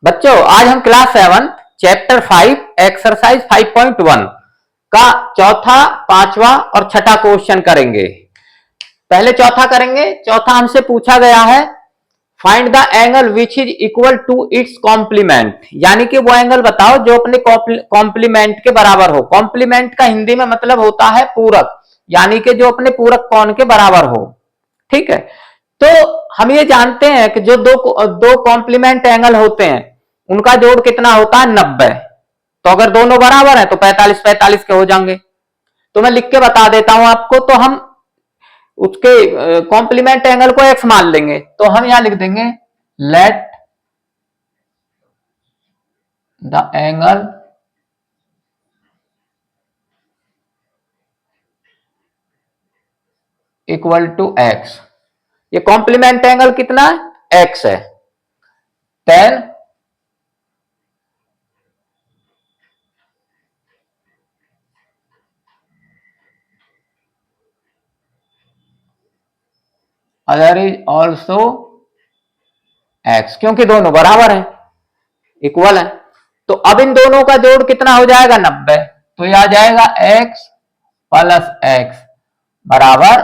बच्चों आज हम क्लास 7 चैप्टर 5 एक्सरसाइज 5.1 का चौथा, पांचवा और छठा क्वेश्चन करेंगे। पहले चौथा करेंगे। चौथा हमसे पूछा गया है find the angle which is equal to its complement, यानी कि वो एंगल बताओ जो अपने कॉम्प्लीमेंट के बराबर हो। कॉम्प्लीमेंट का हिंदी में मतलब होता है पूरक, यानी कि जो अपने पूरक कोण के बराबर हो। ठीक है, तो हम ये जानते हैं कि जो दो कॉम्प्लीमेंट एंगल होते हैं उनका जोड़ कितना होता है 90। तो अगर दोनों बराबर हैं तो 45-45 के हो जाएंगे। तो मैं लिख के बता देता हूं आपको। तो हम उसके कॉम्प्लीमेंट एंगल को x मान लेंगे। तो हम यहां लिख देंगे let the angle equal to x। ये कॉम्प्लीमेंट एंगल कितना है? x है। tan other is also x, क्योंकि दोनों बराबर हैं, इक्वल है। तो अब इन दोनों का जोड़ कितना हो जाएगा 90। तो यह आ जाएगा x प्लस x बराबर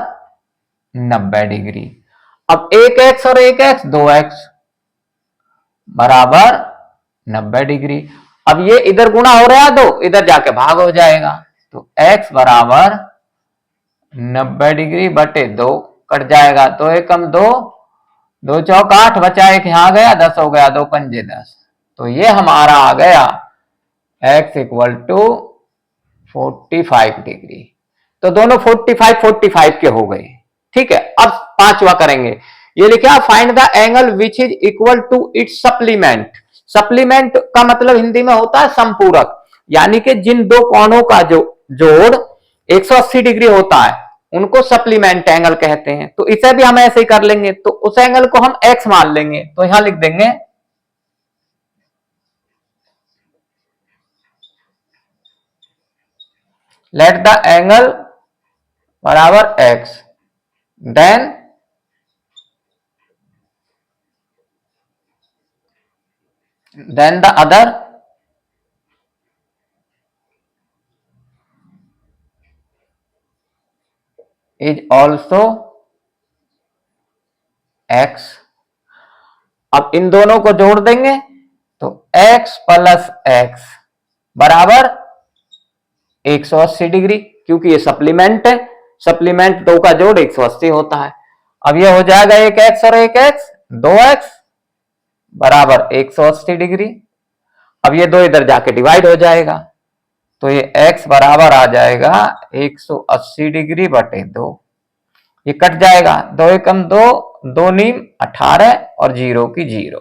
90 डिग्री। अब एक x और एक x 2x बराबर 90 डिग्री। अब ये इधर गुणा हो रहा है, दो इधर जाके भाग हो जाएगा। तो x बराबर 90 डिग्री बटे 2 कट जाएगा। तो एकम 2, 2 चौक 8 बचा एक यहां गया, 10 हो गया, 2 पंजे 10। तो ये हमारा आ गया x इक्वल टू 45 डिग्री। तो दोनों 45-45 के हो गए। ठीक है, अब पांचवा करेंगे। ये लिखा find the angle which is equal to its supplement. Supplement का मतलब हिंदी में होता है संपूरक, यानी कि जिन दो कोणों का जो जोड़ 180 डिग्री होता है उनको सप्लीमेंट एंगल कहते हैं। तो इसे भी हम ऐसे ही कर लेंगे। तो उस एंगल को हम x मान लेंगे। तो यहां लिख देंगे लेट द एंगल बराबर x, then the other is also x। अब इन दोनों को जोड़ देंगे तो x प्लस x बराबर 180 डिग्री, क्योंकि ये सप्लीमेंट है। सप्लीमेंट दो का जोड़ 180 होता है। अब ये हो जाएगा एक x और एक x, 2x बराबर 180 डिग्री। अब ये दो इधर जाके डिवाइड हो जाएगा। तो ये x बराबर आ जाएगा 180 डिग्री बटे 2। ये कट जाएगा, 2 एकम 2, 2 नीम 18 और 0 की 0।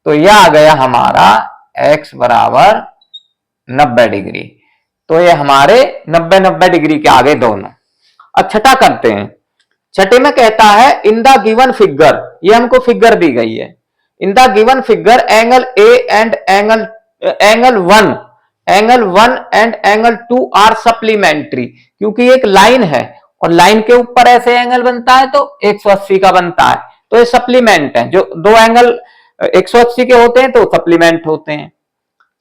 तो यह आ गया हमारा x बराबर 90 डिग्री। तो ये हमारे 90-90 डिग्री के आगे दोनों। अब छठा करते हैं। छठे में कहता है इन द गिवन फिगर, ये हमको फिगर दी गई है। In the given figure angle A and angle one and angle 2 are supplementary. क्योंकि एक लाइन है और लाइन के ऊपर ऐसे एंगल बनता है तो 180 का बनता है। तो ये सप्लीमेंट है। जो दो एंगल 180 के होते हैं तो सप्लीमेंट होते हैं।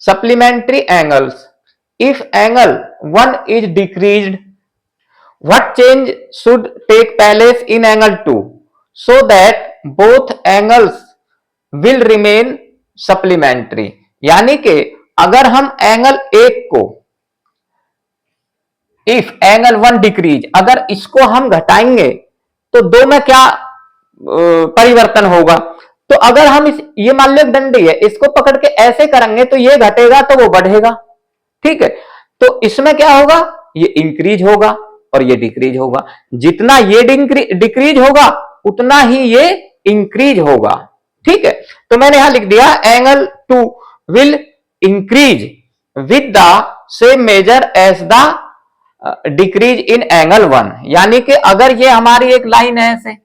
Supplementary angles, if angle 1 is decreased, what change should take place in angle 2 so that both angles will remain supplementary। यानी कि अगर हम एंगल एक को, इफ एंगल 1 डिक्रीज, अगर इसको हम घटाएंगे तो दो में क्या परिवर्तन होगा। तो अगर हम ये मान लो डंडी है, इसको पकड़ के ऐसे करेंगे तो ये घटेगा तो वो बढ़ेगा। ठीक है, तो इसमें क्या होगा, ये इंक्रीज होगा और ये डिक्रीज होगा। जितना ये डिक्रीज होगा उतना ही ये इंक्रीज होगा। ठीक है, तो मैंने यहां लिख दिया angle 2 will increase with the same measure as the decrease in angle 1। यानी कि अगर ये हमारी एक लाइन है ऐसे,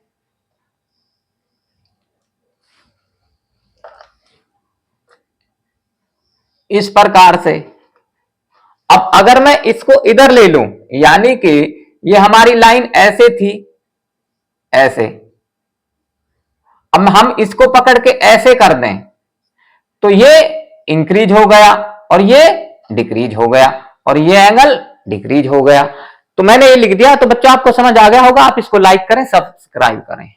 इस प्रकार से, अब अगर मैं इसको इधर ले लूं, यानी कि ये हमारी लाइन ऐसे थी, ऐसे, अब हम इसको पकड़ के ऐसे कर दें तो ये इंक्रीज हो गया और ये डिक्रीज हो गया और ये एंगल डिक्रीज हो गया। तो मैंने ये लिख दिया। तो बच्चों आपको समझ आ गया होगा। आप इसको लाइक करें, सब्सक्राइब करें।